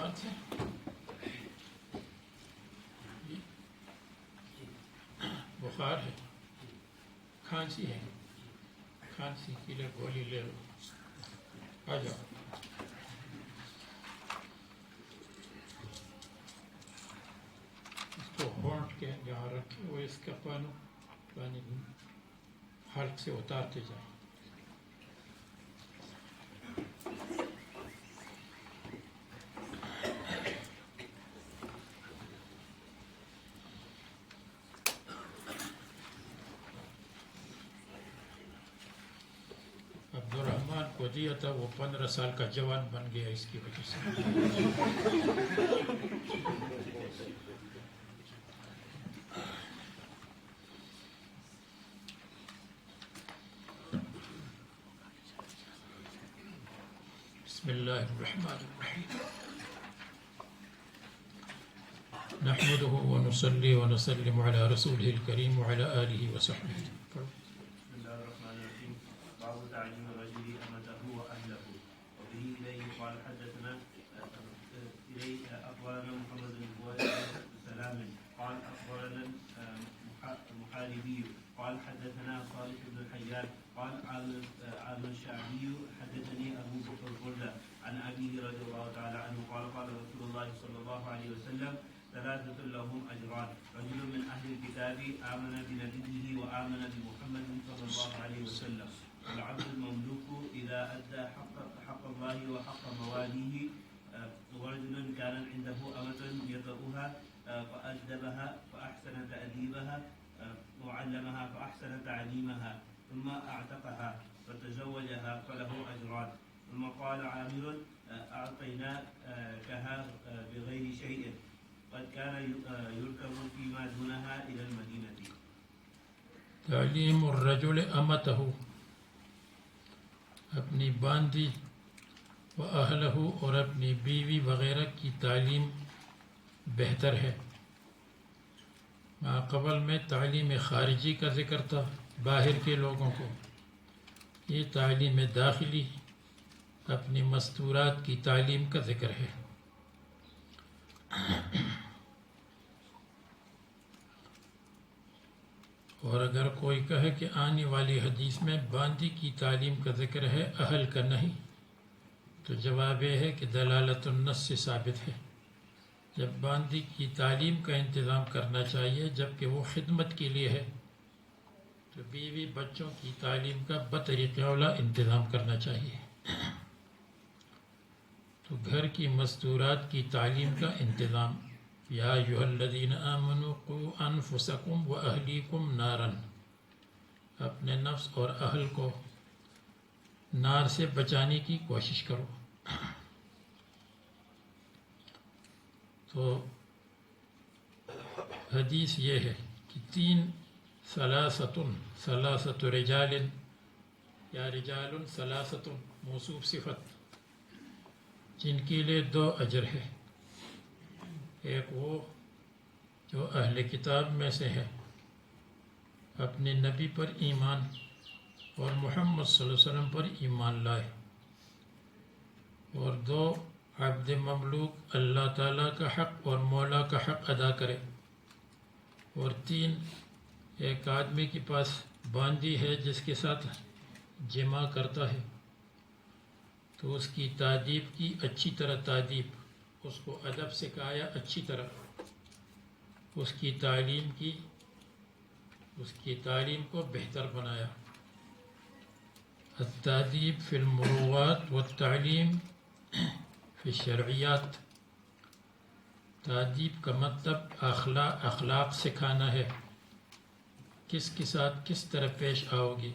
بات ہے بخار ہے، کھانسی ہے، کھانسی کے لیے گولی لے لو، آ جاؤ۔ اس کو ہونٹ کے جہاں رکھے وہ اس کا پانی حلق سے اتارتے جائیں۔ عبدالرحمن کو دیا تھا، وہ 15 سال کا جوان بن گیا اس کی وجہ سے۔ بسم اللہ الرحمن الرحیم، نحمده ونصلي ونسلم على رسوله الكريم وعلى آله وصحبه۔ بسم الله الرحمن الرحيم. باب تعليم الرجل أمته وأهله. وبه إليه قال حدثنا أخبرنا محمد بن سلام قال أخبرنا المحاربي قال حدثنا صالح بن الحيان قال عن الشعبي حدثني أبو بكر البردة عن أبيه رضي الله تعالى عنه قال قال رسول الله صلى الله عليه وسلم ثلاثة لهم أجران، رجل من أهل الكتاب آمن بنبيه وآمن بمحمد صلى الله عليه وسلم، والعبد المملوك إذا أدى حق الله وحق مواليه، ورجل كان عنده أمة يطأها فأدبها فأحسن تأديبها وعلمها فأحسن تعليمها ثم أعتقها فتزوجها فله أجران. ثم قال عامر أعطيناكها بغير شيء قد كان يركب فيما دونها إلى المدينة. تعلیم الرجل امته، اپنی باندی، و اہلہ، اور اپنی بیوی وغیرہ کی تعلیم بہتر ہے۔ ما قبل میں تعلیم خارجی کا ذکر تھا، باہر کے لوگوں کو، یہ تعلیم داخلی اپنی مستورات کی تعلیم کا ذکر ہے۔ اور اگر کوئی کہے کہ آنے والی حدیث میں باندی کی تعلیم کا ذکر ہے، اہل کا نہیں، تو جواب یہ ہے کہ دلالت النص سے ثابت ہے۔ جب باندی کی تعلیم کا انتظام کرنا چاہیے جبکہ وہ خدمت کے لیے ہے، تو بیوی بچوں کی تعلیم کا بطریق اولا انتظام کرنا چاہیے۔ تو گھر کی مستورات کی تعلیم کا انتظام، یا ایھا الذین آمنوا قوا انفسکم واہلیکم نارا، اپنے نفس اور اہل کو نار سے بچانے کی کوشش کرو۔ تو حدیث یہ ہے کہ ثلاثۃ رجال، یا رجال ثلاثۃ موصوف صفت، جن کے لیے 2 اجر ہے۔ ایک وہ جو اہل کتاب میں سے ہے، اپنے نبی پر ایمان اور محمد صلی اللہ علیہ وسلم پر ایمان لائے، اور 2 عبد مملوک اللہ تعالیٰ کا حق اور مولا کا حق ادا کرے، اور 3 ایک آدمی کے پاس باندی ہے جس کے ساتھ جمع کرتا ہے، تو اس کی تادیب کی اچھی طرح تادیب، اس کو ادب سکھایا اچھی طرح، اس کی تعلیم کو بہتر بنایا۔ التادیب فی المروات والتعلیم فی الشرعیات، تادیب کا مطلب اخلاق سکھانا ہے، کس کے ساتھ کس طرح پیش آؤ گی،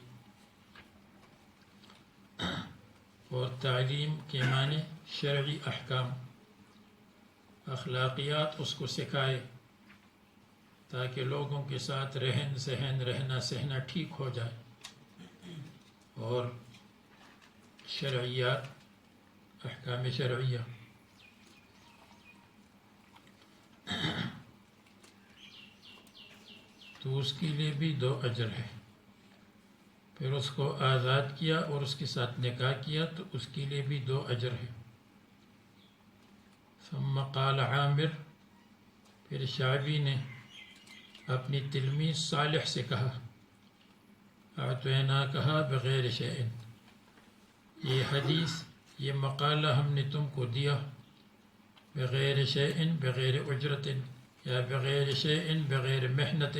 اور تعلیم کے معنی شرعی احکام، اخلاقیات اس کو سکھائے تاکہ لوگوں کے ساتھ رہنا سہنا ٹھیک ہو جائے، اور شرعیات، احکام شرعیہ۔ تو اس کے لیے بھی 2 اجر ہے۔ پھر اس کو آزاد کیا اور اس کے ساتھ نکاح کیا تو اس کے لیے بھی 2 اجر ہے۔ ثم قال عامر، پھر شعبی نے اپنی تلمیذ صالح سے کہا، اعطینا کہا بغیر شیء، یہ حدیث یہ مقالہ ہم نے تم کو دیا، بغیر شیء بغیر اجرت، یا بغیر شیء بغیر محنت،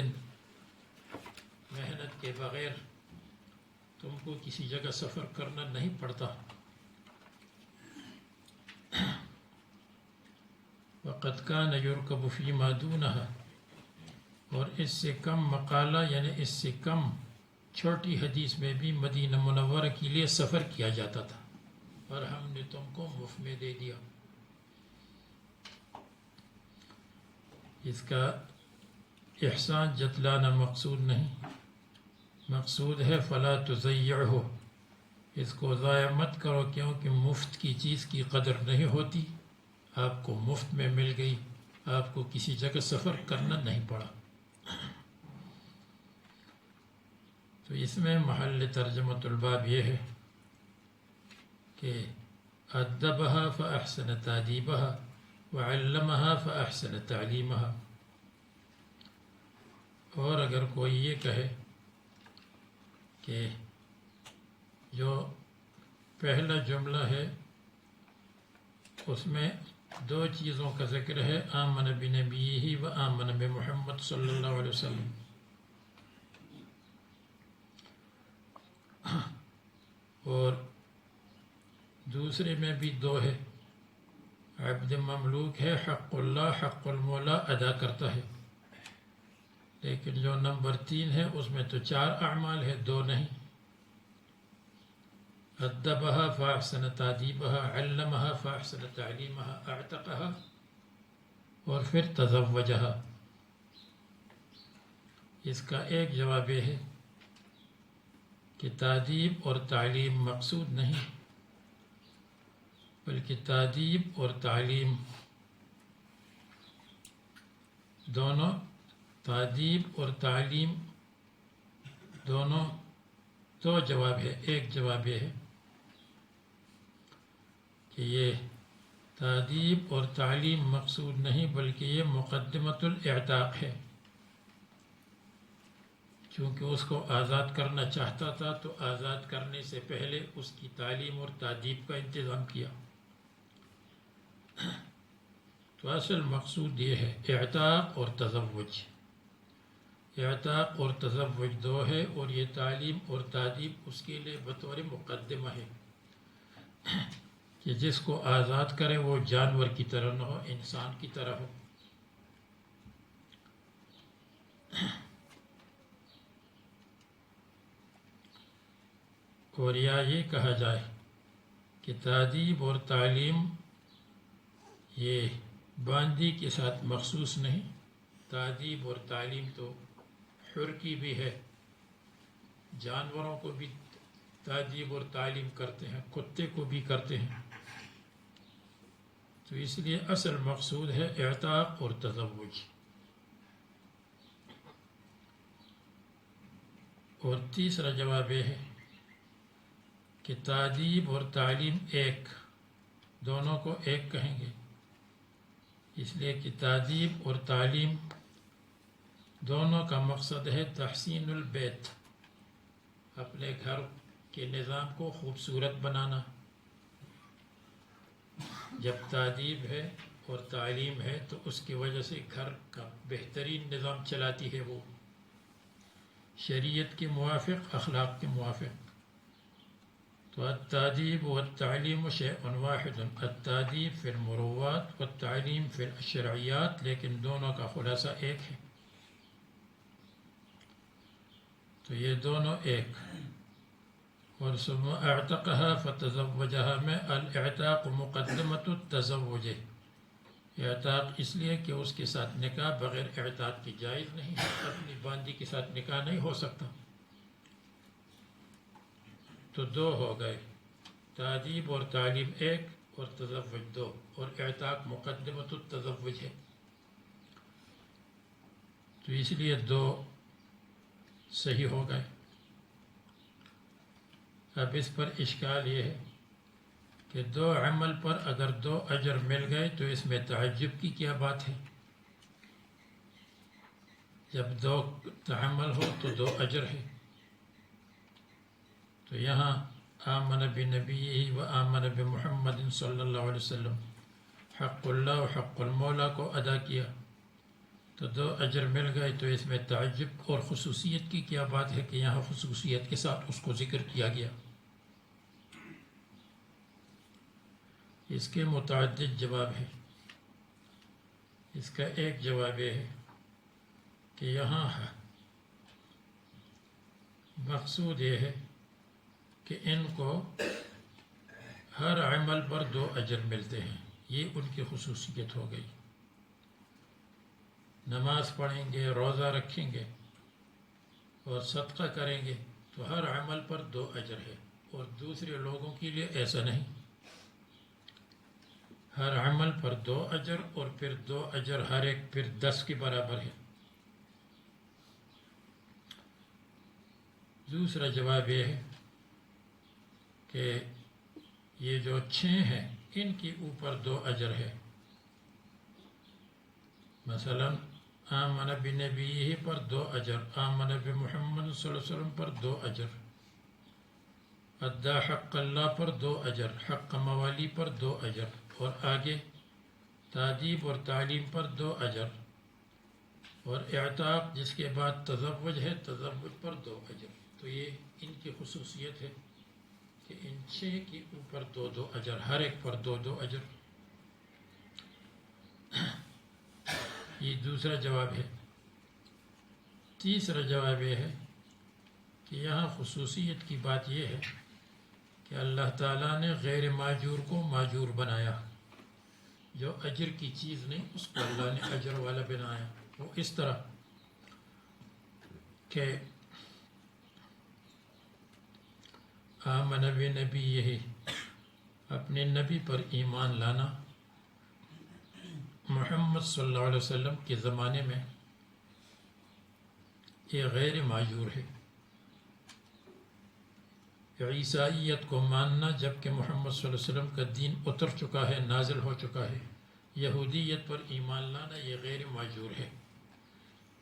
محنت کے بغیر تم کو کسی جگہ سفر کرنا نہیں پڑتا۔ وقد كان يركب فيما دونها، اور اس سے کم مقالہ یعنی اس سے کم چھوٹی حدیث میں بھی مدینہ منورہ کے لیے سفر کیا جاتا تھا، اور ہم نے تم کو مفت میں دے دیا۔ اس کا احسان جتلانا مقصود نہیں، مقصود ہے فلا تضيعه، اس کو ضائع مت کرو، کیونکہ مفت کی چیز کی قدر نہیں ہوتی۔ آپ کو مفت میں مل گئی، آپ کو کسی جگہ سفر کرنا نہیں پڑا۔ تو اس میں محل ترجمۃ الباب یہ ہے کہ ادبها فاحسن تادیبها وعلمها فاحسن تعلیمها۔ اور اگر کوئی یہ کہے کہ جو پہلا جملہ ہے اس میں دو چیزوں کا ذکر ہے، آمن بنبیہ و آمن بمحمد صلی اللہ علیہ وسلم، اور دوسرے میں بھی دو ہے، عبد مملوک ہے، حق اللہ حق المولا ادا کرتا ہے، لیکن جو نمبر 3 ہے اس میں تو 4 اعمال ہے، 2 نہیں۔ ادبها فاحسن تادیبها، علمها فاحسن تعلیمها، اعتقها، اور پھر تزوجها۔ اس کا ایک جواب یہ ہے کہ تادیب اور تعلیم مقصود نہیں، بلکہ تادیب اور تعلیم دونوں، تادیب اور تعلیم دونوں دو جواب ہے۔ ایک جواب یہ ہے کہ یہ تادیب اور تعلیم مقصود نہیں، بلکہ یہ مقدمۃ الاعتاق ہے، چونکہ اس کو آزاد کرنا چاہتا تھا تو آزاد کرنے سے پہلے اس کی تعلیم اور تادیب کا انتظام کیا۔ تو اصل مقصود یہ ہے اعتاق اور تزوج، اعتاق اور تزوج دو ہے، اور یہ تعلیم اور تادیب اس کے لیے بطور مقدمہ ہے کہ جس کو آزاد کرے وہ جانور کی طرح نہ ہو، انسان کی طرح ہو۔ اور یا یہ کہا جائے کہ تادیب اور تعلیم یہ باندی کے ساتھ مخصوص نہیں، تادیب اور تعلیم تو حر کی بھی ہے، جانوروں کو بھی تادیب اور تعلیم کرتے ہیں، کتے کو بھی کرتے ہیں۔ تو اس لیے اصل مقصود ہے اعتاق اور تزوج۔ اور تیسرا جواب یہ ہے کہ تادیب اور تعلیم ایک، دونوں کو ایک کہیں گے، اس لیے کہ تادیب اور تعلیم دونوں کا مقصد ہے تحسین البیت، اپنے گھر کے نظام کو خوبصورت بنانا۔ جب تادیب ہے اور تعلیم ہے تو اس کی وجہ سے گھر کا بہترین نظام چلاتی ہے، وہ شریعت کے موافق، اخلاق کے موافق۔ تو التادیب والتعلیم شیء واحد، التادیب فی المروات والتعلیم فی الشرعیات، لیکن دونوں کا خلاصہ ایک ہے۔ تو یہ دونوں ایک۔ اور ثم اعتقها فتزوجها میں الاعتاق مقدمۃ التزوج، اعتاق اس لیے کہ اس کے ساتھ نکاح بغیر اعتاق کی جائز نہیں ہے، اپنی باندی کے ساتھ نکاح نہیں ہو سکتا۔ تو دو ہو گئے، تادیب اور تعلیم ایک اور تزوج دو، اور اعتاق مقدمۃ التزوج ہے، تو اس لیے دو صحیح ہو گئے۔ اب اس پر اشکال یہ ہے کہ دو عمل پر اگر دو اجر مل گئے تو اس میں تعجب کی کیا بات ہے؟ جب دو عمل ہو تو دو اجر ہے. تو یہاں آمن بنبیہ و آمن بمحمد صلی اللہ علیہ وسلم، حق اللہ و حق المولا کو ادا کیا تو دو اجر مل گئے، تو اس میں تعجب اور خصوصیت کی کیا بات ہے کہ یہاں خصوصیت کے ساتھ اس کو ذکر کیا گیا؟ اس کے متعدد جواب ہیں. اس کا ایک جواب یہ ہے کہ یہاں مقصود یہ ہے کہ ان کو ہر عمل پر دو اجر ملتے ہیں، یہ ان کی خصوصیت ہو گئی. نماز پڑھیں گے، روزہ رکھیں گے اور صدقہ کریں گے تو ہر عمل پر دو اجر ہے، اور دوسرے لوگوں کے لیے ایسا نہیں. ہر عمل پر دو اجر، اور پھر دو اجر ہر ایک پھر 10 کے برابر ہے. دوسرا جواب یہ ہے کہ یہ جو 6 ہیں ان کے اوپر دو اجر ہے. مثلا آمن بنبیہ پر دو اجر، آمن بمحمد صلی اللہ علیہ وسلم پر دو اجر، ادا حق اللہ پر دو اجر، حق موالی پر دو اجر، اور آگے تادیب اور تعلیم پر دو اجر، اور اعتاق جس کے بعد تزوج ہے تزوج پر دو اجر. تو یہ ان کی خصوصیت ہے کہ ان 6 کے اوپر دو دو اجر، ہر ایک پر دو دو اجر. یہ دوسرا جواب ہے. تیسرا جواب یہ ہے کہ یہاں خصوصیت کی بات یہ ہے کہ اللہ تعالیٰ نے غیر ماجور کو ماجور بنایا. جو اجر کی چیز نہیں اس کو اللہ نے اجر والا بنایا. وہ اس طرح کہ آمن بنبی، یہی اپنے نبی پر ایمان لانا محمد صلی اللہ علیہ وسلم کے زمانے میں یہ غیر ماجور ہے. عیسائیت کو ماننا جبکہ محمد صلی اللہ علیہ وسلم کا دین اتر چکا ہے، نازل ہو چکا ہے. یہودیت پر ایمان لانا یہ غیر ماجور ہے،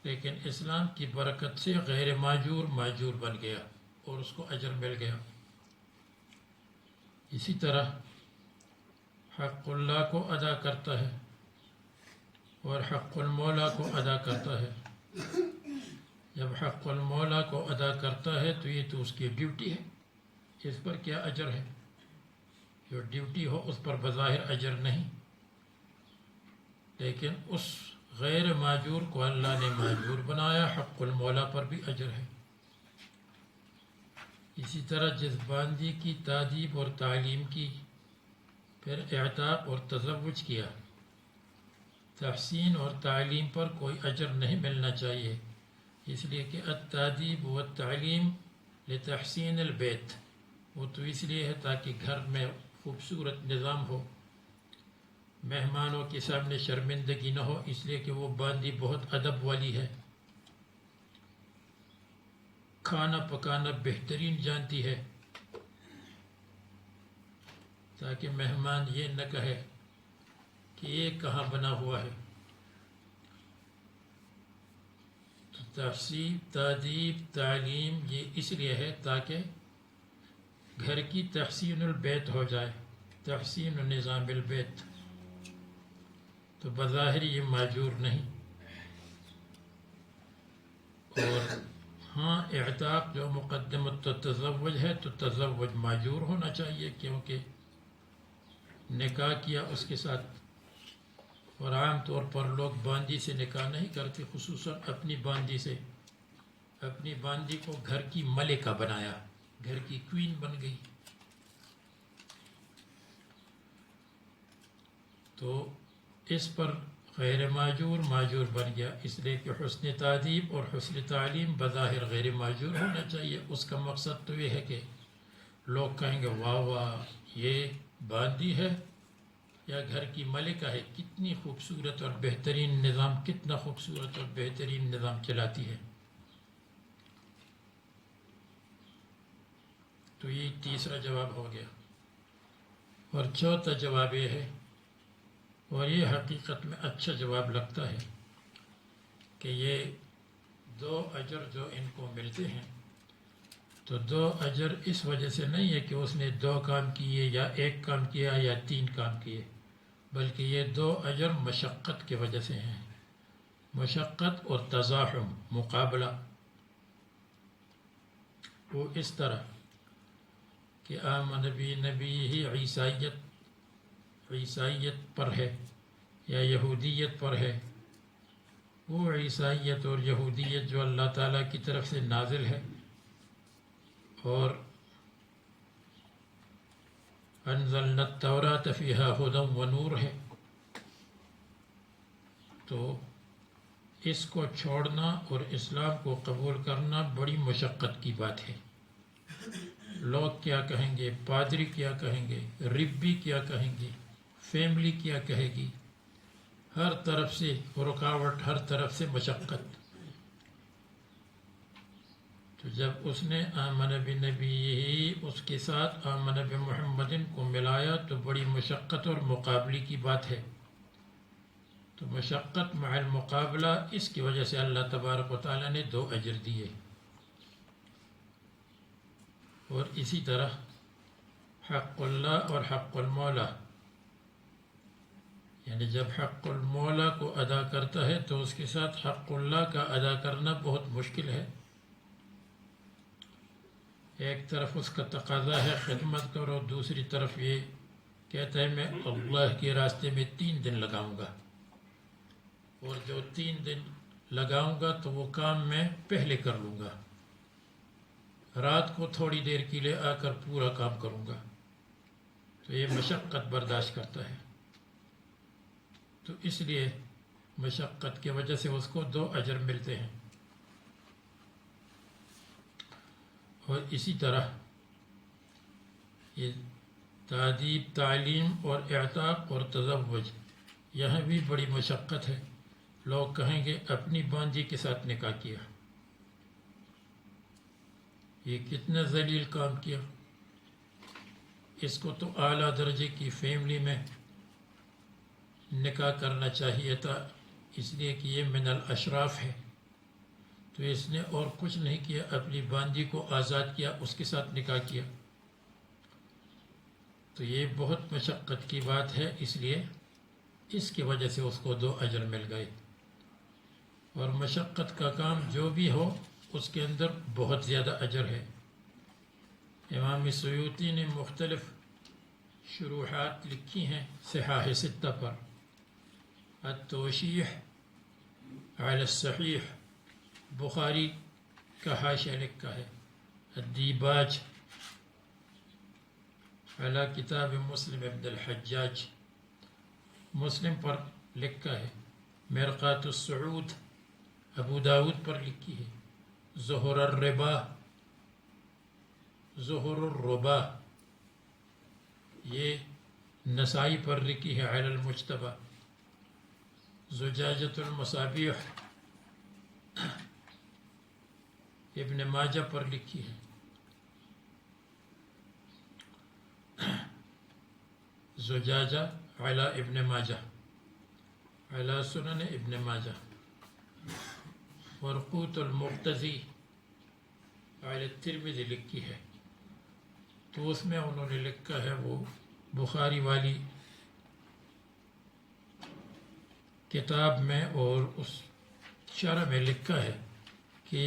لیکن اسلام کی برکت سے غیر ماجور ماجور بن گیا اور اس کو اجر مل گیا. اسی طرح حق اللہ کو ادا کرتا ہے اور حق المولا کو ادا کرتا ہے. جب حق المولا کو ادا کرتا ہے تو یہ تو اس کی ڈیوٹی ہے، اس پر کیا اجر ہے؟ جو ڈیوٹی ہو اس پر بظاہر اجر نہیں، لیکن اس غیر ماجور کو اللہ نے ماجور بنایا، حق المولا پر بھی اجر ہے. اسی طرح جس باندی کی تادیب اور تعلیم کی، پھر اعتاق اور تزوج کیا، تحسین اور تعلیم پر کوئی اجر نہیں ملنا چاہیے، اس لیے کہ التادیب والتعلیم لتحسین البیت، وہ تو اس لیے ہے تاکہ گھر میں خوبصورت نظام ہو، مہمانوں کے سامنے شرمندگی نہ ہو، اس لیے کہ وہ باندی بہت ادب والی ہے، کھانا پکانا بہترین جانتی ہے، تاکہ مہمان یہ نہ کہے کہ یہ کہاں بنا ہوا ہے. تو تحسین، تادیب، تعلیم یہ اس لیے ہے تاکہ گھر کی تحسین البیت ہو جائے، تحسین نظام البیت. تو بظاہر یہ ماجور نہیں. اور ہاں اعتاق جو مقدمت تزوج ہے تو تزوج ماجور ہونا چاہیے، کیونکہ نکاح کیا اس کے ساتھ. اور عام طور پر لوگ باندی سے نکاح نہیں کرتے، خصوصاً اپنی باندی سے. اپنی باندی کو گھر کی ملکہ بنایا، گھر کی کوئین بن گئی. تو اس پر غیر ماجور ماجور بن گیا، اس لیے کہ حسن تادیب اور حسن تعلیم بظاہر غیر ماجور ہونا چاہیے. اس کا مقصد تو یہ ہے کہ لوگ کہیں گے واہ واہ یہ باندی ہے یا گھر کی ملکہ ہے، کتنی خوبصورت اور بہترین نظام، کتنا خوبصورت اور بہترین نظام چلاتی ہے. تو یہ تیسرا جواب ہو گیا. اور چوتھا جواب یہ ہے، اور یہ حقیقت میں اچھا جواب لگتا ہے، کہ یہ 2 اجر جو ان کو ملتے ہیں، تو 2 اجر اس وجہ سے نہیں ہے کہ اس نے 2 کام کیے یا 1 کام کیا یا 3 کام کیے، بلکہ یہ 2 اجر مشقت کی وجہ سے ہیں، مشقت اور تزاحم، مقابلہ۔ وہ اس طرح کہ آمن نبی ہی عیسائیت پر ہے یا یہودیت پر ہے، وہ عیسائیت اور یہودیت جو اللہ تعالیٰ کی طرف سے نازل ہے، اور انزلنا التوراۃ فیہا ھدی و نور ہے، تو اس کو چھوڑنا اور اسلام کو قبول کرنا بڑی مشقت کی بات ہے۔ لوگ کیا کہیں گے، پادری کیا کہیں گے، ربی کیا کہیں گے، فیملی کیا کہے گی، ہر طرف سے رکاوٹ، ہر طرف سے مشقت۔ تو جب اس نے آمن بنبی اس کے ساتھ آمن بمحمد کو ملایا تو بڑی مشقت اور مقابلے کی بات ہے۔ تو مشقت مع المقابلہ، اس کی وجہ سے اللہ تبارک و تعالیٰ نے 2 اجر دیے۔ اور اسی طرح حق اللہ اور حق المولا، یعنی جب حق المولا کو ادا کرتا ہے تو اس کے ساتھ حق اللہ کا ادا کرنا بہت مشکل ہے۔ ایک طرف اس کا تقاضا ہے خدمت کرو، دوسری طرف یہ کہتا ہے میں اللہ کے راستے میں 3 دن لگاؤں گا، اور جو 3 دن لگاؤں گا تو وہ کام میں پہلے کر لوں گا، رات کو تھوڑی دیر کے لیے آ کر پورا کام کروں گا۔ تو یہ مشقت برداشت کرتا ہے، تو اس لیے مشقت کی وجہ سے اس کو 2 اجر ملتے ہیں۔ اور اسی طرح یہ تادیب، تعلیم اور اعتاق اور تزوج، یہاں بھی بڑی مشقت ہے۔ لوگ کہیں گے اپنی بانجی کے ساتھ نکاح کیا، یہ کتنا ذلیل کام کیا، اس کو تو اعلیٰ درجے کی فیملی میں نکاح کرنا چاہیے تھا، اس لیے کہ یہ من الاشراف ہے۔ تو اس نے اور کچھ نہیں کیا، اپنی بانجی کو آزاد کیا، اس کے ساتھ نکاح کیا۔ تو یہ بہت مشقت کی بات ہے، اس لیے اس کی وجہ سے اس کو 2 اجر مل گئے۔ اور مشقت کا کام جو بھی ہو اس کے اندر بہت زیادہ اجر ہے۔ امام سیوطی نے مختلف شروحات لکھی ہیں صحاح 6 پر، التوشیح علی الصحیح، بخاری کا حاشیہ لکھا ہے، الدیباج علی کتاب مسلم ابن الحجاج، مسلم پر لکھا ہے، مرقات السعود ابو داود پر لکھی ہے، زہر الربا یہ نسائی پر لکھی ہے، علی المجتبہ، زجاجۃ المصابیح ابن ماجہ پر لکھی ہے، زجاجہ علی ابن ماجہ، علی سنن ابن ماجہ، ورقوت المقتضی علی الترمذی لکھی ہے۔ تو اس میں انہوں نے لکھا ہے، وہ بخاری والی کتاب میں اور اس شرح میں لکھا ہے کہ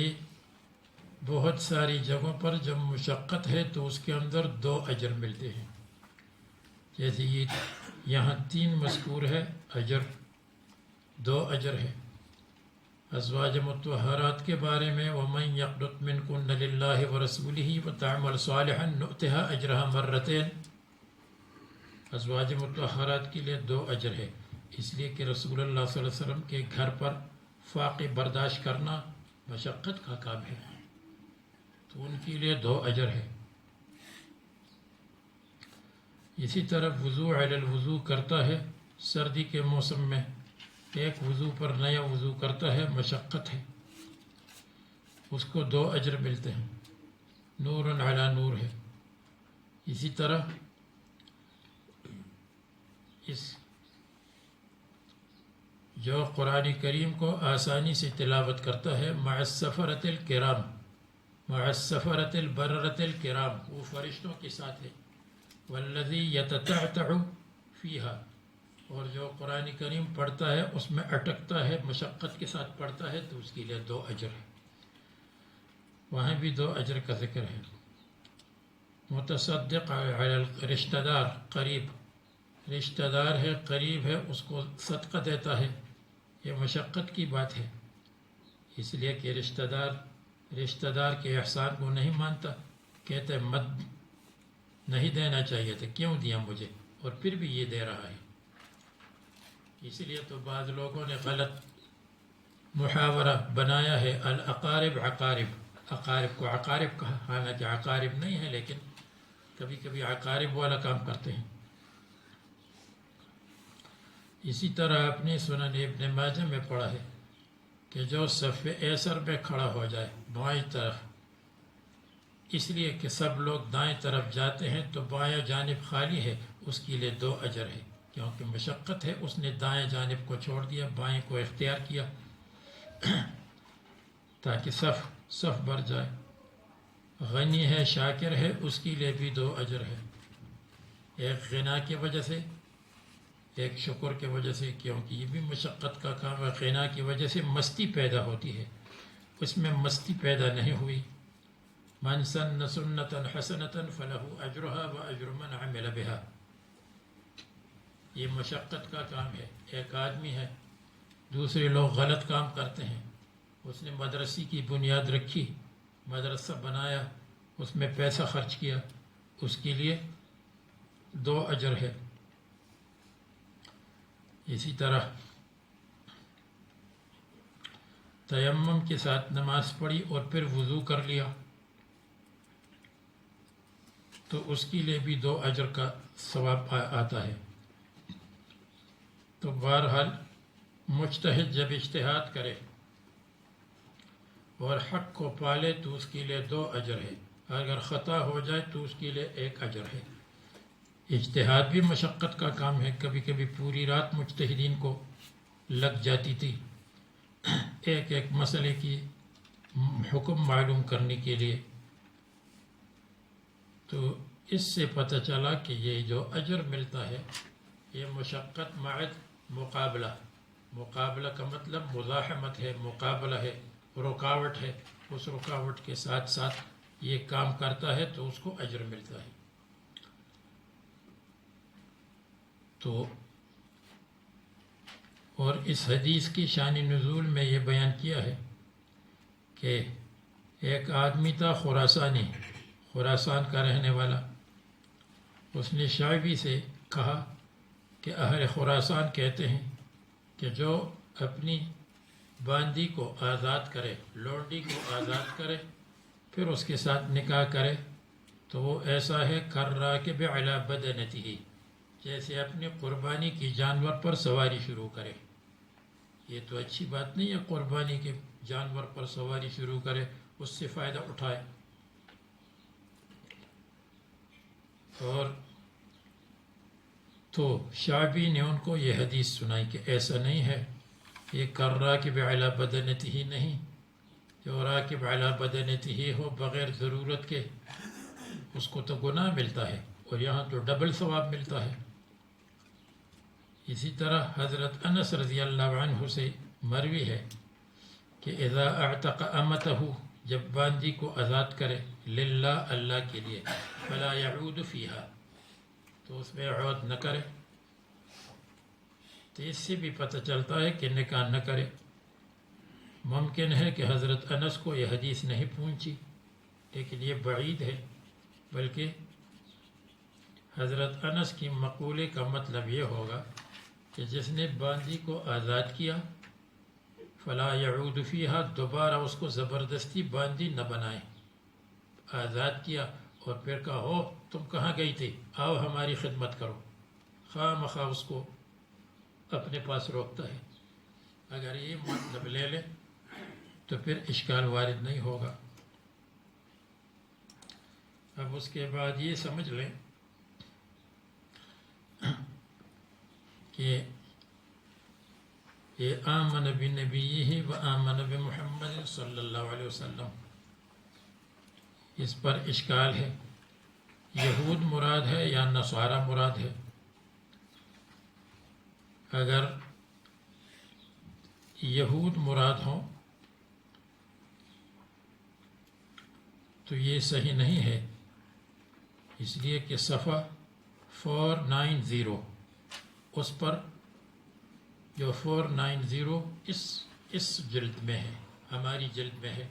بہت ساری جگہوں پر جب مشقت ہے تو اس کے اندر 2 اجر ملتے ہیں، جیسے یہ یہاں 3 مذکور ہے، اجر 2 اجر ہے۔ ازواج مطہرات کے بارے میں وَمَن يَقْنُتْ مِنكُنَّ لِلَّهِ وَرَسُولِهِ وَتَعْمَلْ صَالِحًا نُؤْتِهَا أَجْرَهَا مرتين، ازواج مطہرات کے لیے 2 اجر ہے، اس لیے کہ رسول اللہ صلی اللہ علیہ وسلم کے گھر پر فاقے برداشت کرنا مشقت کا کام ہے، تو ان کے لیے 2 اجر ہے۔ اسی طرح وضو علی الوضو کرتا ہے سردی کے موسم میں، ایک وضو پر نیا وضو کرتا ہے، مشقت ہے، اس کو 2 اجر ملتے ہیں، نور علی نور ہے۔ اسی طرح جو قرآن کریم کو آسانی سے تلاوت کرتا ہے، مع السفرۃ الکرام، مع السفرۃ البررۃ الکرام، وہ فرشتوں کے ساتھ ہے، والذی یتتعتع فیہا، اور جو قرآن کریم پڑھتا ہے اس میں اٹکتا ہے، مشقت کے ساتھ پڑھتا ہے، تو اس کے لیے 2 اجر ہے، وہاں بھی 2 اجر کا ذکر ہے۔ متصدق علی رشتہ دار، قریب، رشتہ دار ہے، قریب ہے، اس کو صدقہ دیتا ہے، یہ مشقت کی بات ہے، اس لیے کہ رشتہ دار کے احسان کو نہیں مانتا، کہتے مت نہیں دینا چاہیے تھا، کیوں دیا مجھے، اور پھر بھی یہ دے رہا ہے۔ اس لیے تو بعض لوگوں نے غلط محاورہ بنایا ہے، الاقارب عقارب، اقارب کو عقارب کہا، حالانکہ عقارب نہیں ہے، لیکن کبھی کبھی عقارب والا کام کرتے ہیں۔ اسی طرح اپنی سنن ابن ماجہ میں پڑھا ہے کہ جو صف ایسر میں کھڑا ہو جائے بائیں طرف، اس لیے کہ سب لوگ دائیں طرف جاتے ہیں تو بائیں جانب خالی ہے، اس کے لیے 2 اجر ہے، کیونکہ مشقت ہے، اس نے دائیں جانب کو چھوڑ دیا، بائیں کو اختیار کیا تاکہ صف بھر جائے۔ غنی ہے، شاکر ہے، اس کے لیے بھی 2 اجر ہے، ایک غنا کی وجہ سے، ایک شکر کی وجہ سے، کیونکہ یہ بھی مشقت کا کام ہے، غنا کی وجہ سے مستی پیدا ہوتی ہے، اس میں مستی پیدا نہیں ہوئی۔ من سن سنتا حسنتا فلہ اجرہا واجر من عمل بہا، یہ مشقت کا کام ہے۔ ایک آدمی ہے، دوسرے لوگ غلط کام کرتے ہیں، اس نے مدرسے کی بنیاد رکھی، مدرسہ بنایا، اس میں پیسہ خرچ کیا، اس کے لیے 2 اجر ہے۔ اسی طرح تیمم کے ساتھ نماز پڑھی اور پھر وضو کر لیا تو اس کے لیے بھی 2 اجر کا ثواب آتا ہے۔ تو بہرحال مجتہد جب اجتہاد کرے اور حق کو پالے تو اس کے لیے 2 اجر ہے، اگر خطا ہو جائے تو اس کے لیے 1 اجر ہے۔ اجتہاد بھی مشقت کا کام ہے، کبھی کبھی پوری رات مجتہدین کو لگ جاتی تھی ایک مسئلے کی حکم معلوم کرنے کے لیے، تو اس سے پتہ چلا کہ یہ جو اجر ملتا ہے یہ مشقت معد مقابلہ کا مطلب مزاحمت ہے، مقابلہ ہے، رکاوٹ ہے، اس رکاوٹ کے ساتھ ساتھ یہ کام کرتا ہے تو اس کو اجر ملتا ہے۔ تو اور اس حدیث کی شان نزول میں یہ بیان کیا ہے کہ ایک آدمی تھا خراسان کا رہنے والا، اس نے شعبی سے کہا کہ اہل خراسان کہتے ہیں کہ جو اپنی باندی کو آزاد کرے، لونڈی کو آزاد کرے، پھر اس کے ساتھ نکاح کرے تو وہ ایسا ہے کالراکب علی بدنتہ، جیسے اپنی قربانی کی جانور پر سواری شروع کرے۔ یہ تو اچھی بات نہیں ہے، قربانی کے جانور پر سواری شروع کرے، اس سے فائدہ اٹھائے۔ اور تو شعبی نے ان کو یہ حدیث سنائی کہ ایسا نہیں ہے، یہ کالراکب علی بدنتہ ہی نہیں، جو راکب علی بدنتہ ہی ہو بغیر ضرورت کے اس کو تو گناہ ملتا ہے، اور یہاں تو ڈبل ثواب ملتا ہے۔ اسی طرح حضرت انس رضی اللہ عنہ سے مروی ہے کہ اذا اعتق امتہ، جب باندی کو آزاد کرے، للہ، اللہ کے لیے، فلا یعود فیہا، تو اس میں عود نہ کرے۔ تو اس سے بھی پتہ چلتا ہے کہ نکاح نہ کرے۔ ممکن ہے کہ حضرت انس کو یہ حدیث نہیں پہنچی، لیکن یہ بعید ہے، بلکہ حضرت انس کی مقولے کا مطلب یہ ہوگا کہ جس نے باندی کو آزاد کیا، فلا یعود فیہا، دوبارہ اس کو زبردستی باندی نہ بنائے۔ آزاد کیا اور پھر کہا ہو تم کہاں گئی تھی، آؤ ہماری خدمت کرو، خواہ مخواہ اس کو اپنے پاس روکتا ہے۔ اگر یہ مطلب لے لے تو پھر اشکال وارد نہیں ہوگا۔ اب اس کے بعد یہ سمجھ لیں کہ یہ آمن بنبیہ و آمن بمحمد صلی اللہ علیہ وسلم، اس پر اشکال ہے، یہود مراد ہے یا نصارہ مراد ہے؟ اگر یہود مراد ہوں تو یہ صحیح نہیں ہے، اس لیے کہ صفحہ 490 اس پر، جو 490 اس جلد میں ہے، ہماری جلد میں ہے،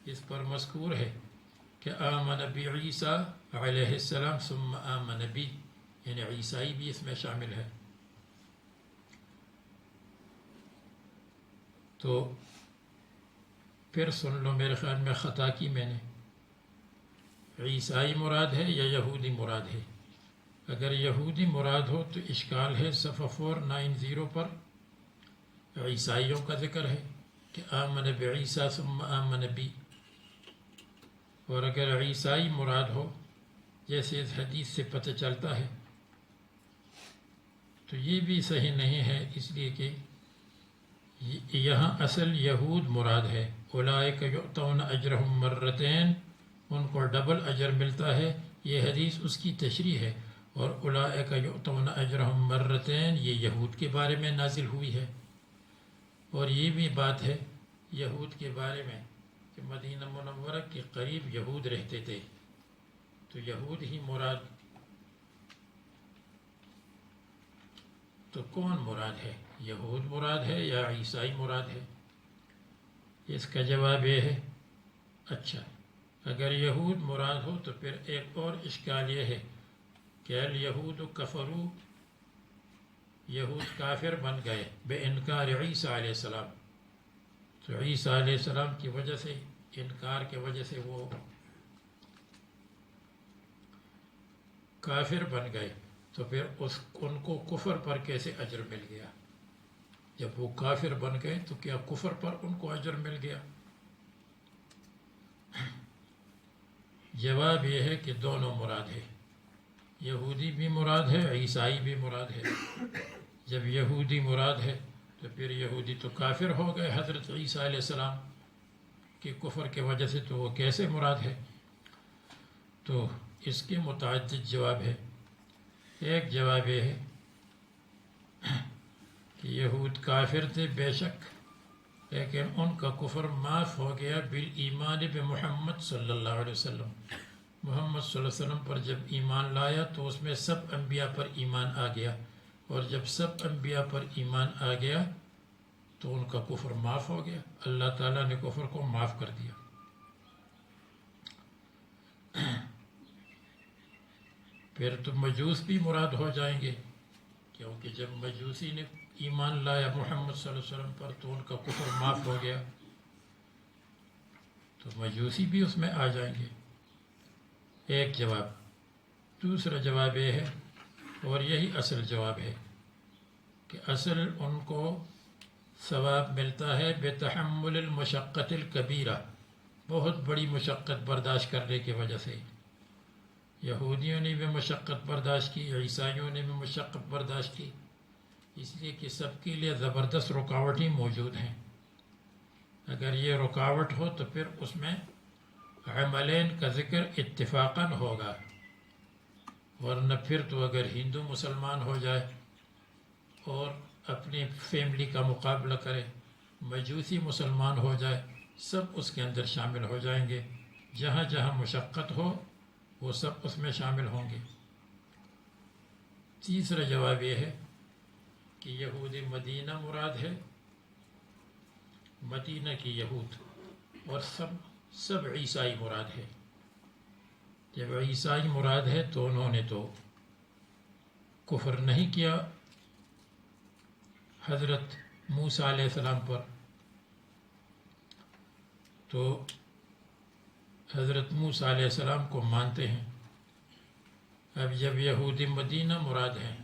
اس پر مذکور ہے کہ آمن بعیسیٰ علیہ السلام ثم آمن بی، یعنی عیسائی بھی اس میں شامل ہے۔ تو پھر سن لو، میرے خیال میں خطا کی میں نے، عیسائی مراد ہے یا یہودی مراد ہے؟ اگر یہودی مراد ہو تو اشکال ہے، صفحہ 490 پر عیسائیوں کا ذکر ہے کہ آمن بعیسیٰ ثم آمن بی، اور اگر عیسائی مراد ہو جیسے اس حدیث سے پتہ چلتا ہے تو یہ بھی صحیح نہیں ہے، اس لیے کہ یہاں اصل یہود مراد ہے، اولئک یؤتون اجرہم مرتین، ان کو ڈبل اجر ملتا ہے، یہ حدیث اس کی تشریح ہے، اور اولئک یؤتون اجرہم مرتین یہ یہود کے بارے میں نازل ہوئی ہے۔ اور یہ بھی بات ہے یہود کے بارے میں کہ مدینہ منورہ کے قریب یہود رہتے تھے، تو یہود ہی مراد، تو کون مراد ہے؟ یہود مراد ہے یا عیسائی مراد ہے؟ اس کا جواب یہ ہے، اچھا اگر یہود مراد ہو تو پھر ایک اور اشکال یہ ہے کہ الیہود کفروا، یہود کافر بن گئے بے انکار عیسیٰ علیہ السلام، تو عیسیٰ علیہ السلام کی وجہ سے، انکار کی وجہ سے وہ کافر بن گئے، تو پھر ان کو کفر پر کیسے اجر مل گیا؟ جب وہ کافر بن گئے تو کیا کفر پر ان کو اجر مل گیا؟ جواب یہ ہے کہ دونوں مراد ہے، یہودی بھی مراد ہے، عیسائی بھی مراد ہے۔ جب یہودی مراد ہے تو پھر یہودی تو کافر ہو گئے حضرت عیسیٰ علیہ السلام کے کفر کی وجہ سے، تو وہ کیسے مراد ہے؟ تو اس کے متعدد جواب ہے۔ ایک جواب یہ ہے کہ یہود کافر تھے بے شک، لیکن ان کا کفر معاف ہو گیا بالایمان بمحمد صلی اللہ علیہ وسلم، محمد صلی اللہ علیہ وسلم پر جب ایمان لایا تو اس میں سب انبیاء پر ایمان آ گیا، اور جب سب انبیاء پر ایمان آ گیا تو ان کا کفر معاف ہو گیا، اللہ تعالیٰ نے کفر کو معاف کر دیا۔ پھر تو مجوس بھی مراد ہو جائیں گے، کیونکہ جب مجوسی نے ایمان لایا محمد صلی اللہ علیہ وسلم پر تو ان کا کفر معاف ہو گیا، تو مجوسی بھی اس میں آ جائیں گے۔ ایک جواب۔ دوسرا جواب یہ ہے، اور یہی اصل جواب ہے، کہ اصل ان کو ثواب ملتا ہے بتحمل المشقت الکبیرہ، بہت بڑی مشقت برداشت کرنے کی وجہ سے۔ یہودیوں نے بھی مشقت برداشت کی، عیسائیوں نے بھی مشقت برداشت کی، اس لیے کہ سب کے لیے زبردست رکاوٹیں موجود ہیں۔ اگر یہ رکاوٹ ہو تو پھر اس میں عملین کا ذکر اتفاقاً ہوگا، ورنہ پھر تو اگر ہندو مسلمان ہو جائے اور اپنی فیملی کا مقابلہ کرے، مجوسی مسلمان ہو جائے، سب اس کے اندر شامل ہو جائیں گے، جہاں جہاں مشقت ہو وہ سب اس میں شامل ہوں گے۔ تیسرا جواب یہ ہے کہ یہود مدینہ مراد ہے، مدینہ کی یہود، اور سب عیسائی مراد ہے۔ جب عیسائی مراد ہے تو انہوں نے تو کفر نہیں کیا حضرت موسیٰ علیہ السلام پر، تو حضرت موسیٰ علیہ السلام کو مانتے ہیں۔ اب جب یہود مدینہ مراد ہیں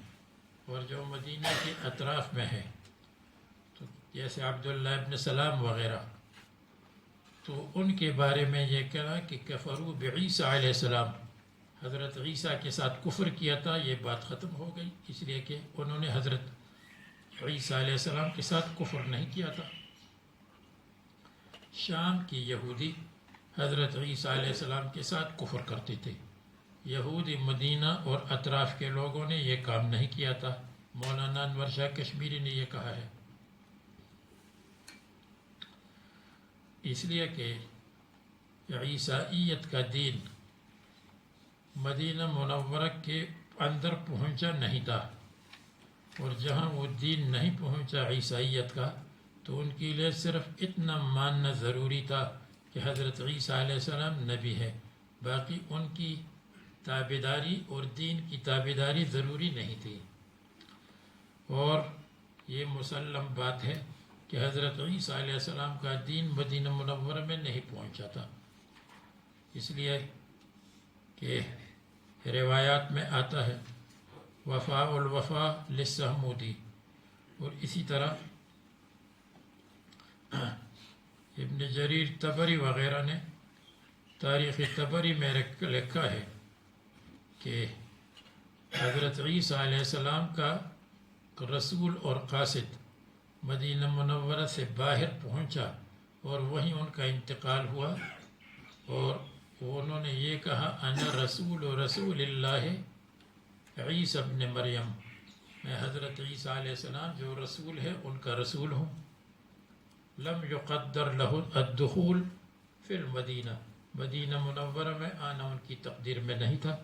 اور جو مدینہ کے اطراف میں ہے، تو جیسے عبداللہ ابن سلام وغیرہ، تو ان کے بارے میں یہ کہا کہ کفروا بعیسیٰ علیہ السلام، حضرت عیسیٰ کے ساتھ کفر کیا تھا، یہ بات ختم ہو گئی، اس لیے کہ انہوں نے حضرت عیسیٰ علیہ السلام کے ساتھ کفر نہیں کیا تھا۔ شام کی یہودی حضرت عیسیٰ علیہ السلام کے ساتھ کفر کرتے تھے۔ یہودی مدینہ اور اطراف کے لوگوں نے یہ کام نہیں کیا تھا۔ مولانا انور شاہ کشمیری نے یہ کہا ہے، اس لیے کہ عیسائیت کا دین مدینہ منورہ کے اندر پہنچا نہیں تھا، اور جہاں وہ دین نہیں پہنچا عیسائیت کا، تو ان کے لیے صرف اتنا ماننا ضروری تھا کہ حضرت عیسیٰ علیہ السلام نبی ہے، باقی ان کی تابعداری اور دین کی تابعداری ضروری نہیں تھی۔ اور یہ مسلم بات ہے کہ حضرت عیسیٰ علیہ السلام کا دین مدینہ منورہ میں نہیں پہنچا تھا، اس لیے کہ روایات میں آتا ہے وفاء الوفا للسہمودی، اور اسی طرح ابن جریر طبری وغیرہ نے تاریخ طبری میں لکھا ہے کہ حضرت عیسیٰ علیہ السلام کا رسول اور قاصد مدینہ منورہ سے باہر پہنچا اور وہیں ان کا انتقال ہوا، اور انہوں نے یہ کہا انا رسول اللہ عیسیٰ ابن مریم، میں حضرت عیسیٰ علیہ السلام جو رسول ہے ان کا رسول ہوں۔ لم یقدر له الدخول فی المدینہ، مدینہ منورہ میں آنا ان کی تقدیر میں نہیں تھا۔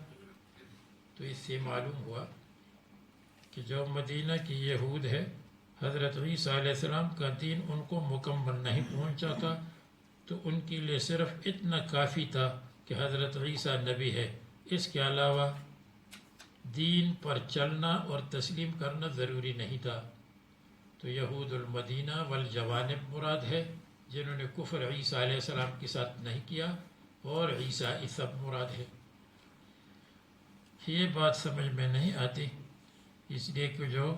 تو اس سے معلوم ہوا کہ جو مدینہ کی یہود ہے، حضرت عیسیٰ علیہ السلام کا دین ان کو مکمل نہیں پہنچا تھا، تو ان کے لیے صرف اتنا کافی تھا کہ حضرت عیسیٰ نبی ہے، اس کے علاوہ دین پر چلنا اور تسلیم کرنا ضروری نہیں تھا۔ تو یہود المدینہ والجوانب مراد ہے، جنہوں نے کفر عیسیٰ علیہ السلام کے ساتھ نہیں کیا، اور عیسائی سب مراد ہے۔ یہ بات سمجھ میں نہیں آتی، اس لیے کہ جو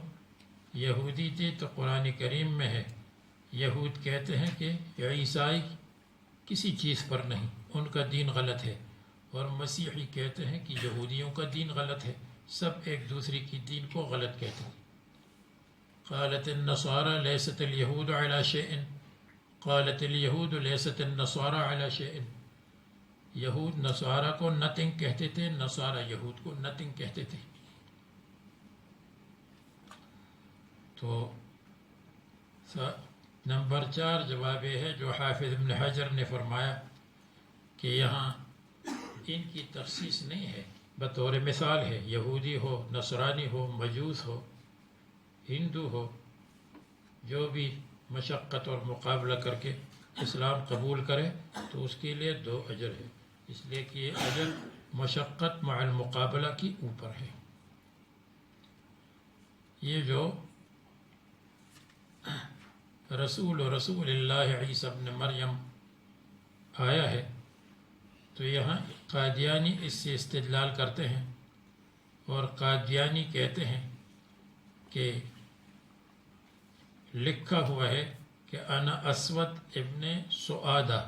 یہودی تھے تو قرآن کریم میں ہے، یہود کہتے ہیں کہ عیسائی کسی چیز پر نہیں، ان کا دین غلط ہے، اور مسیحی کہتے ہیں کہ یہودیوں کا دین غلط ہے، سب ایک دوسرے کی دین کو غلط کہتے ہیں۔ قالت النصارى ليست اليهود على شيء قالت اليهود ليست النصارى على شيء، یہود نصارہ کو نتنگ کہتے تھے، نصارہ یہود کو نتنگ کہتے تھے۔ تو نمبر 4 جواب یہ ہے جو حافظ ابن حجر نے فرمایا کہ یہاں ان کی تخصیص نہیں ہے، بطور مثال ہے، یہودی ہو، نصرانی ہو، مجوس ہو، ہندو ہو، جو بھی مشقت اور مقابلہ کر کے اسلام قبول کرے تو اس کے لیے 2 اجر ہے، اس لیے کہ یہ اجر مشقت مع المقابلہ کی اوپر ہے۔ یہ جو رسول اللہ عیسیٰ ابن مریم آیا ہے، تو یہاں قادیانی اس سے استدلال کرتے ہیں، اور قادیانی کہتے ہیں کہ لکھا ہوا ہے کہ انا اسود ابن سعادہ،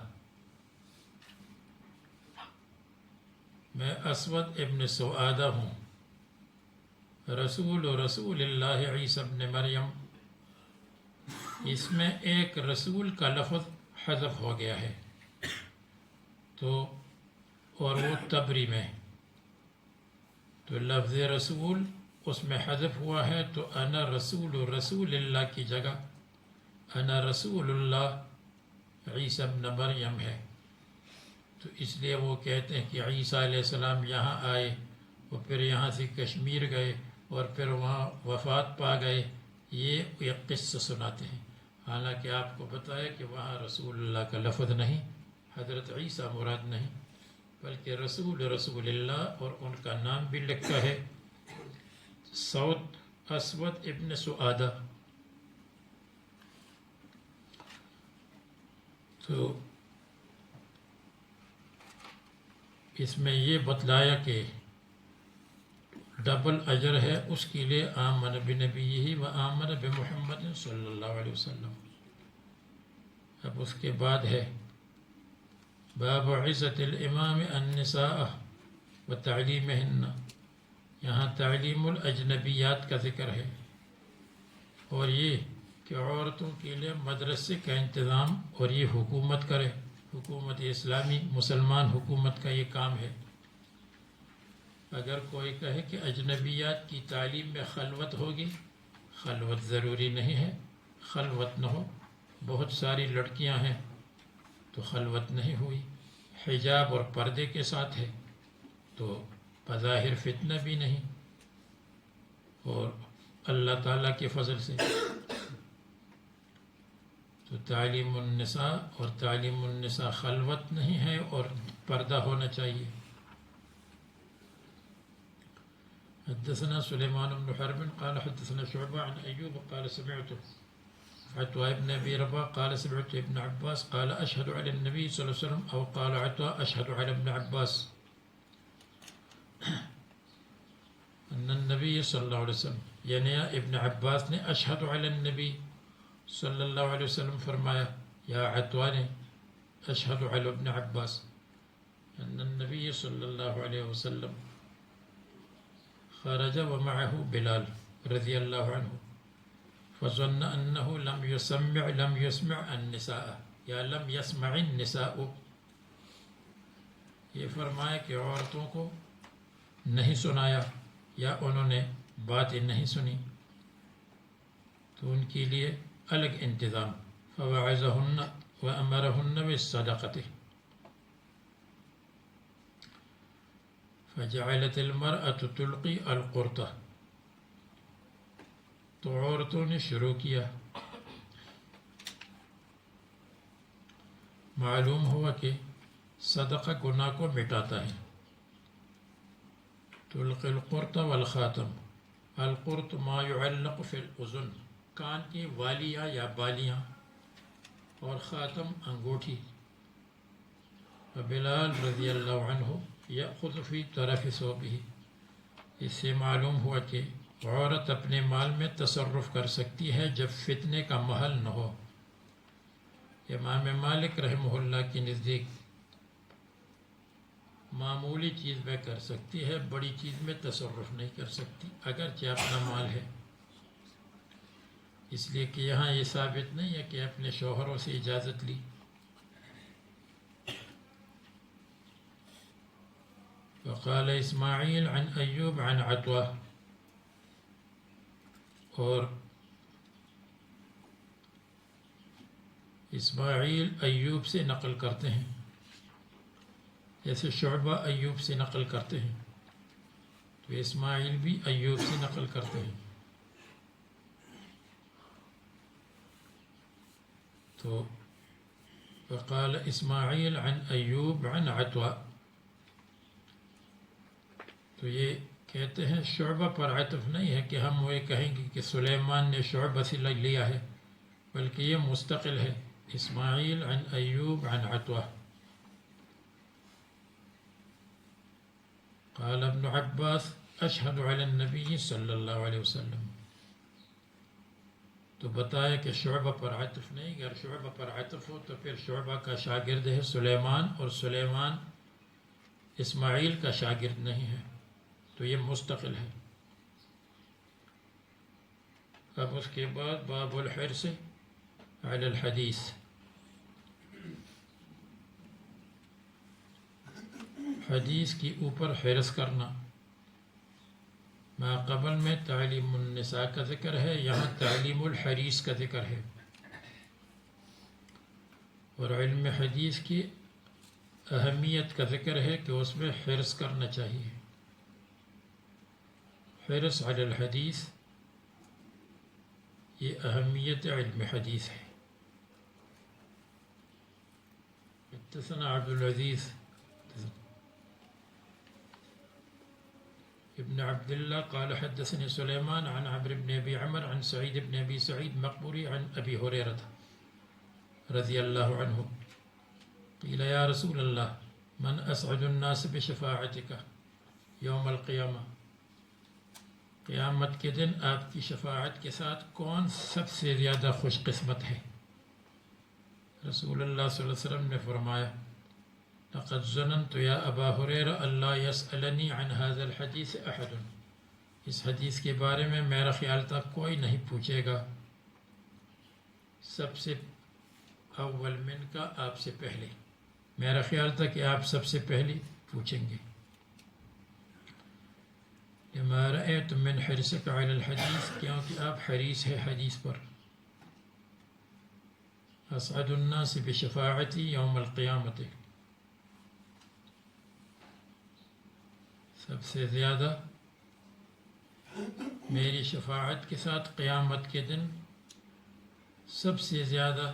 میں اسود ابن سعادہ ہوں، رسول اللہ عیسیٰ ابن مریم، اس میں ایک رسول کا لفظ حذف ہو گیا ہے، تو اور وہ تبری میں، تو لفظ رسول اس میں حذف ہوا ہے، تو انا رسول اللہ کی جگہ انا رسول اللہ عیسیٰ ابن مریم ہے۔ تو اس لیے وہ کہتے ہیں کہ عیسیٰ علیہ السلام یہاں آئے، اور پھر یہاں سے کشمیر گئے، اور پھر وہاں وفات پا گئے، یہ ایک قصہ سناتے ہیں، حالانکہ آپ کو بتایا کہ وہاں رسول اللہ کا لفظ نہیں، حضرت عیسیٰ مراد نہیں، بلکہ رسول اللہ، اور ان کا نام بھی لکھا ہے اسود ابن سعادہ۔ تو اس میں یہ بتلایا کہ ڈبل اجر ہے اس کے لیے آمن بنبیہ و آمن بمحمد صلی اللہ علیہ وسلم۔ اب اس کے بعد ہے باب عزت الامام النساء و تعلیمہن، یہاں تعلیم الاجنبیات کا ذکر ہے، اور یہ کہ عورتوں کے لیے مدرسے کا انتظام، اور یہ حکومت کرے، حکومت اسلامی مسلمان حکومت کا یہ کام ہے۔ اگر کوئی کہے کہ اجنبیات کی تعلیم میں خلوت ہوگی، خلوت ضروری نہیں ہے، خلوت نہ ہو، بہت ساری لڑکیاں ہیں تو خلوت نہیں ہوئی، حجاب اور پردے کے ساتھ ہے تو بظاہر فتنہ بھی نہیں، اور اللہ تعالیٰ کے فضل سے تو تعلیم النساء، اور تعلیم النساء خلوت نہیں ہے اور پردہ ہونا چاہیے۔ حدثنا سليمان بن حرب قال حدثنا شعبة عن أيوب قال سمعت عطاء بن أبي رباح قال سمعت ابن عباس قال أشهد على النبي صلى الله عليه وسلم، أو قال عطاء أشهد على ابن عباس أن النبي صلى الله عليه وسلم، یعنی ابن عباس نے اشہد علی النبی صلی اللہ علیہ وسلم فرمایا، یا عطاء نے اشہد علی ابن عباس ان النبي صلی اللہ علیہ وسلم خرج ومعه بلال رضی اللہ عنہ فظن انه لم يسمع النساء، یا لم يسمع النساء، یہ فرمایا کہ عورتوں کو نہیں سنایا یا انہوں نے باتیں نہیں سنی، تو ان کے لیے الگ انتظام، فوعظہن وامرہن بالصدقۃ، فجعلت المرأة تلقی القرطہ، تو عورتوں نے شروع کیا، معلوم ہوا کہ صدقہ گناہ کو مٹاتا ہے۔ تلقی القرط والخاتم، القرط ما يعلق في الاذن، کان کی والیاں یا بالیاں، اور خاتم انگوٹھی۔ بلال رضی اللہ عنہ یأخذ فی طرف ثوبہ، اس سے معلوم ہوا کہ عورت اپنے مال میں تصرف کر سکتی ہے جب فتنے کا محل نہ ہو۔ امام مالک رحمہ اللہ کے نزدیک معمولی چیز میں کر سکتی ہے، بڑی چیز میں تصرف نہیں کر سکتی اگرچہ اپنا مال ہے، اس لیے کہ یہاں یہ ثابت نہیں ہے کہ اپنے شوہروں سے اجازت لی۔ وقال اسماعیل عن ایوب عن عطوہ، اور اسماعیل ایوب سے نقل کرتے ہیں، جیسے شعبہ ایوب سے نقل کرتے ہیں تو اسماعیل بھی ایوب سے نقل کرتے ہیں، تو وقال اسماعیل عن ایوب عن عطوہ، تو یہ کہتے ہیں شعبہ پر عطف نہیں ہے کہ ہم وہ کہیں گے کہ سلیمان نے شعبہ سے لیا ہے، بلکہ یہ مستقل ہے، اسماعیل عن ایوب عن عطوہ۔ قال ابن عباس اشہد علی النبی صلی اللہ علیہ وسلم، تو بتایا کہ شعبہ پر عطف نہیں، اگر شعبہ پر عطف ہو تو پھر شعبہ کا شاگرد ہے سلیمان، اور سلیمان اسماعیل کا شاگرد نہیں ہے، تو یہ مستقل ہے۔ اب اس کے بعد باب الحرص علی الحدیث، حدیث کے اوپر حرص کرنا۔ ما قبل میں تعلیم النساء کا ذکر ہے، یہاں تعلیم الحدیث کا ذکر ہے، اور علم حدیث کی اہمیت کا ذکر ہے کہ اس میں حرص کرنا چاہیے۔ حرص علی الحدیث، یہ اہمیت علم حدیث ہے۔ حدثنا عبد العزیز ابن عبد الله قال حدثني سليمان عن عمرو بن أبي عمرو عن سعيد بن أبي سعيد مقبوري عن أبي هريرة رضي الله عنه قيل يا رسول الله من أسعد الناس بشفاعتك يوم القيامة، قیامت کے دن آپ کی شفاعت کے ساتھ کون سب سے زیادہ خوش قسمت ہے؟ رسول اللہ صلی اللہ علیہ وسلم نے فرمایا لقد ظننت یا ابا ہریرہ اللہ یسألنی عن هذا الحدیث احد، اس حدیث کے بارے میں میرا خیال تھا کوئی نہیں پوچھے گا، سب سے اول من کا آپ سے پہلے، میرا خیال تھا کہ آپ سب سے پہلے پوچھیں گے. لما رأيت من حرصك على الحدیث، کیونکہ آپ حریص ہے حدیث پر. اسعد الناس بشفاعتی یوم القیامت، سب سے زیادہ میری شفاعت کے ساتھ قیامت کے دن سب سے زیادہ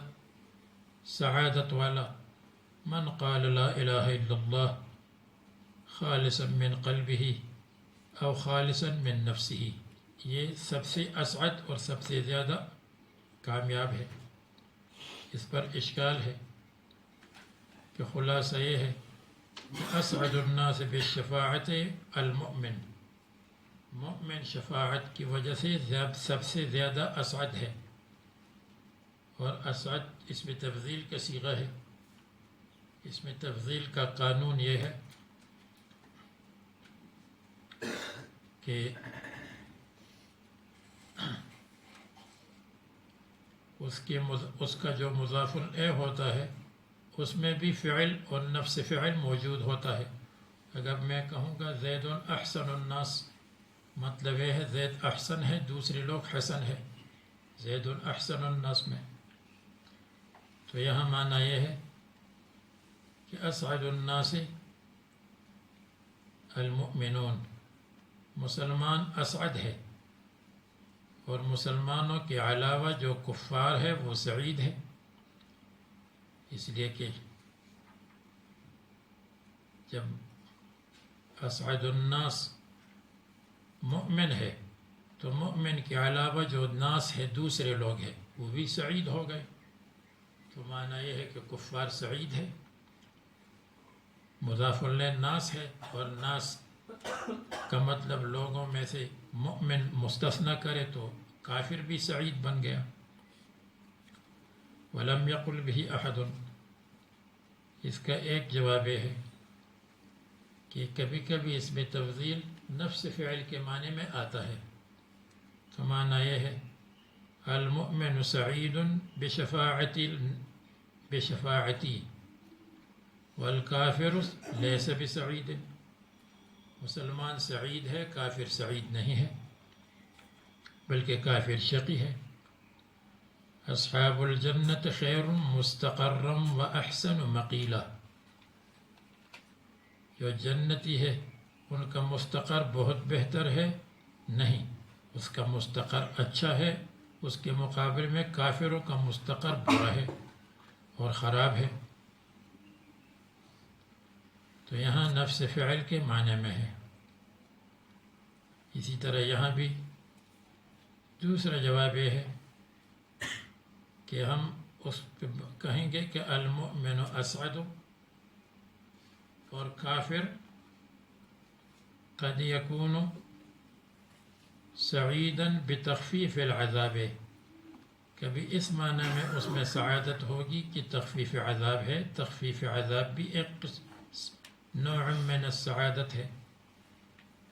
سعادت والا من قال لا الہ الا اللہ خالصا من قلبہ او خالصا من نفسہ، یہ سب سے اسعد اور سب سے زیادہ کامیاب ہے. اس پر اشکال ہے کہ خلاصہ یہ ہے کہ اسعد الناس بالشفاعت المؤمن، مؤمن شفاعت کی وجہ سے سب سے زیادہ اسعد ہے، اور اسعد اس میں تفضیل کا صیغہ ہے. اس میں تفضیل کا قانون یہ ہے کہ اس کا جو مضاف الیہ ہوتا ہے اس میں بھی فعل اور نفس فعل موجود ہوتا ہے. اگر میں کہوں گا زید احسن الناس، مطلب یہ ہے زید احسن ہے، دوسرے لوگ حسن ہے، زید احسن الناس میں. تو یہاں معنی یہ ہے کہ اسعد الناس المؤمنون، مسلمان اسعد ہے، اور مسلمانوں کے علاوہ جو کفار ہے وہ سعید ہے، اس لیے کہ جب اسعد الناس مؤمن ہے تو مؤمن کے علاوہ جو ناس ہے دوسرے لوگ ہیں وہ بھی سعید ہو گئے. تو معنی یہ ہے کہ کفار سعید ہے، مضاف الیہ ناس ہے، اور ناس کا مطلب لوگوں میں سے مؤمن مستثنی کرے تو کافر بھی سعید بن گیا. ولم یقل به احد، اس کا ایک جواب یہ ہے کہ کبھی کبھی اس میں تفضیل نفس فعل کے معنی میں آتا ہے. تو معنی یہ ہے المؤمن سعید بشفاعتی والکافر لیس بسعید، مسلمان سعید ہے، کافر سعید نہیں ہے، بلکہ کافر شقی ہے. اصحاب الجنت خیر مستقرا و احسن مقیلا، جو جنتی ہے ان کا مستقر بہت بہتر ہے، نہیں، اس کا مستقر اچھا ہے، اس کے مقابل میں کافروں کا مستقر برا ہے اور خراب ہے. تو یہاں نفس فعل کے معنی میں ہے. اسی طرح یہاں بھی دوسرا جواب یہ ہے کہ ہم اس پہ کہیں گے کہ المؤمن اسعد، اور کافر قد یکون سعیدا بتخفیف العذاب، کبھی اس معنی میں اس میں سعادت ہوگی کہ تخفیف عذاب ہے. تخفیف عذاب بھی ایک نوع من السعادت ہے.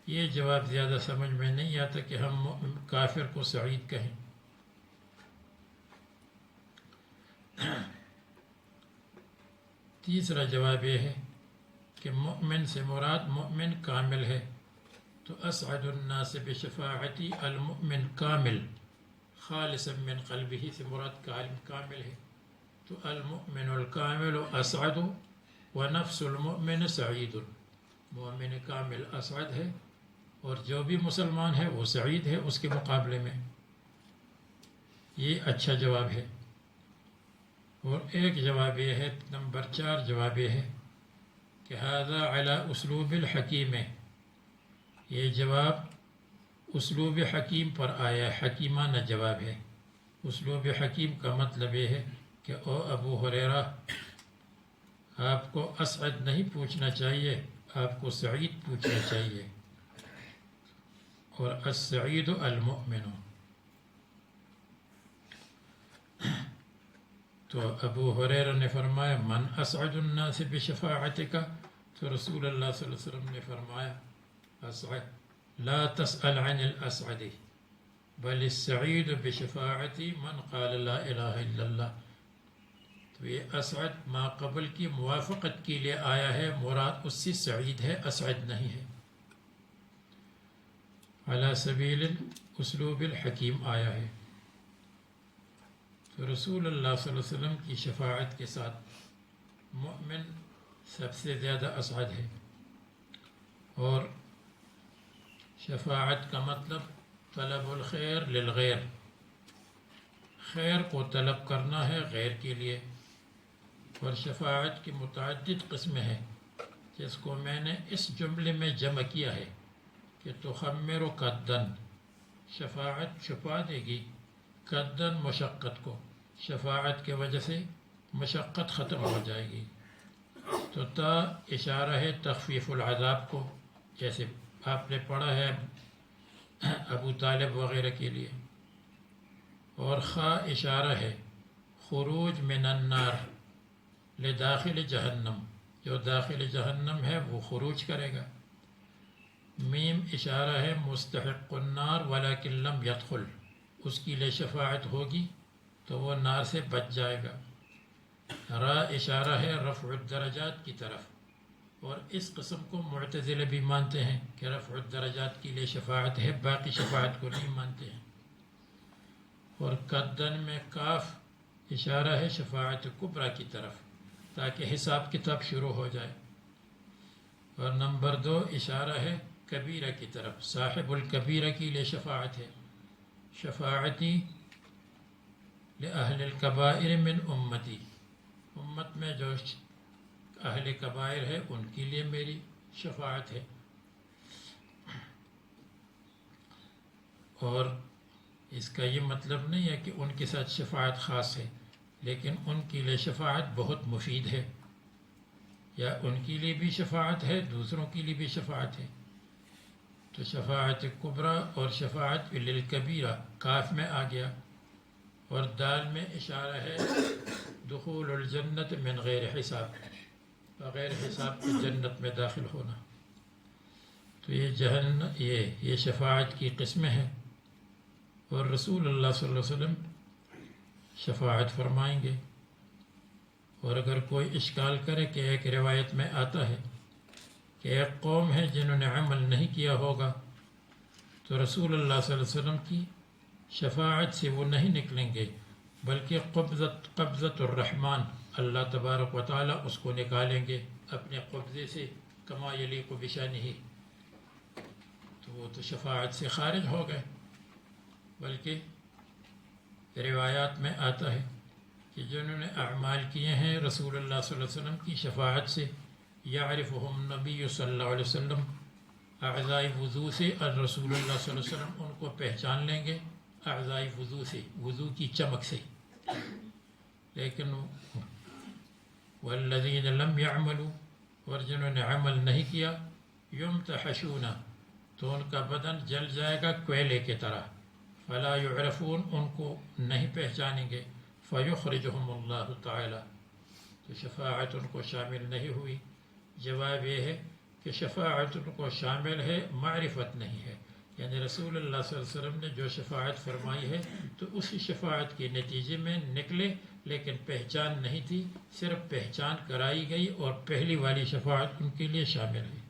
یہ جواب زیادہ سمجھ میں نہیں آتا کہ ہم کافر کو سعید کہیں. تیسرا جواب یہ ہے کہ مؤمن سے مراد مؤمن کامل ہے، تو اسعد الناس بشفاعتی المؤمن کامل، خالصا من قلبہ سے مراد کامل ہے. تو المؤمن الکامل اسعد ونفس المؤمن سعید، مومن کامل اسعد ہے اور جو بھی مسلمان ہے وہ سعید ہے اس کے مقابلے میں. یہ اچھا جواب ہے. اور ایک جواب یہ ہے، نمبر 4 جواب یہ ہے کہ ھذا علی اسلوب الحکیم، یہ جواب اسلوب حکیم پر آیا، حکیمانہ جواب ہے. اسلوب حکیم کا مطلب یہ ہے کہ او ابو ہریرہ، آپ کو اسعد نہیں پوچھنا چاہیے، آپ کو سعید پوچھنا چاہیے. اور السعید المؤمن. تو ابو ہریرہ نے فرمایا من اسعد الناس بشفاعتک، تو رسول اللہ صلی اللہ علیہ وسلم نے فرمایا اسعد لا تسأل عن الاسعد بل السعید بشفاعتی من قال لا الہ الا اللہ. تو یہ اسعد ما قبل کی موافقت کے لیے آیا ہے، مراد اس سے سعید ہے، اسعد نہیں ہے. علی سبیل اسلوب الحکیم آیا ہے. تو رسول اللہ صلی اللہ علیہ وسلم کی شفاعت کے ساتھ مؤمن سب سے زیادہ اسعد ہے. اور شفاعت کا مطلب طلب الخیر للغیر، خیر کو طلب کرنا ہے غیر کے لیے. اور شفاعت کی متعدد قسمیں ہیں جس کو میں نے اس جملے میں جمع کیا ہے کہ تخمر قدن، شفاعت چھپا دے گی، قدن مشقت کو، شفاعت کی وجہ سے مشقت ختم ہو جائے گی. تو تا اشارہ ہے تخفیف العذاب کو، جیسے آپ نے پڑھا ہے ابو طالب وغیرہ کے لیے. اور خا اشارہ ہے خروج من النار لداخل جہنم، جو داخل جہنم ہے وہ خروج کرے گا. میم اشارہ ہے مستحق النار ولکن لم يدخل، اس کی لیے شفاعت ہوگی تو وہ نار سے بچ جائے گا. را اشارہ ہے رفع الدرجات کی طرف، اور اس قسم کو معتزلہ بھی مانتے ہیں کہ رفع الدرجات کے لیے شفاعت ہے، باقی شفاعت کو نہیں مانتے ہیں. اور قدن میں کاف اشارہ ہے شفاعت کبریٰ کی طرف تاکہ حساب کتاب شروع ہو جائے. اور نمبر 2 اشارہ ہے کبیرہ کی طرف، صاحب الکبیرہ کے لیے شفاعت ہے. شفاعتی لأہل الکبائر من امتی، امت میں جو اہل کبائر ہے ان کے لیے میری شفاعت ہے. اور اس کا یہ مطلب نہیں ہے کہ ان کے ساتھ شفاعت خاص ہے، لیکن ان کے لیے شفاعت بہت مفید ہے، یا ان کے لیے بھی شفاعت ہے، دوسروں کے لیے بھی شفاعت ہے. تو شفاعت کبریٰ اور شفاعت للکبیرہ کاف میں آ گیا. اور دال میں اشارہ ہے دخول الجنت من غیر حساب، بغیر حساب کے جنت میں داخل ہونا. تو یہ شفاعت کی قسمیں ہیں. اور رسول اللہ صلی اللہ علیہ وسلم شفاعت فرمائیں گے. اور اگر کوئی اشکال کرے کہ ایک روایت میں آتا ہے کہ ایک قوم ہے جنہوں نے عمل نہیں کیا ہوگا، تو رسول اللہ صلی اللہ علیہ وسلم کی شفاعت سے وہ نہیں نکلیں گے، بلکہ قبضۃ الرحمن، اللہ تبارک و تعالیٰ اس کو نکالیں گے اپنے قبضے سے، کما یلیق بشانہ. تو وہ تو شفاعت سے خارج ہو گئے. بلکہ روایات میں آتا ہے کہ جنہوں نے اعمال کیے ہیں رسول اللہ صلی اللہ علیہ وسلم کی شفاعت سے، یعرفہم نبی صلی اللہ علیہ وسلم، اعضاء وضو سے رسول اللہ صلی اللہ علیہ وسلم ان کو پہچان لیں گے، اعضاء وضو سے، وضو کی چمک سے. لیکن والذین لم یعملوا، اور جنہوں نے عمل نہیں کیا، یمتحشون، تو ان کا بدن جل جائے گا کوئلے کی طرح، فلا یعرفون، ان کو نہیں پہچانیں گے، فیخرجہم اللہ تعالی، تو شفاعت ان کو شامل نہیں ہوئی. جواب یہ ہے کہ شفاعت ان کو شامل ہے، معرفت نہیں ہے. یعنی رسول اللہ صلی اللہ علیہ وسلم نے جو شفاعت فرمائی ہے تو اسی شفاعت کے نتیجے میں نکلے، لیکن پہچان نہیں تھی، صرف پہچان کرائی گئی اور پہلی والی شفاعت ان کے لیے شامل ہے.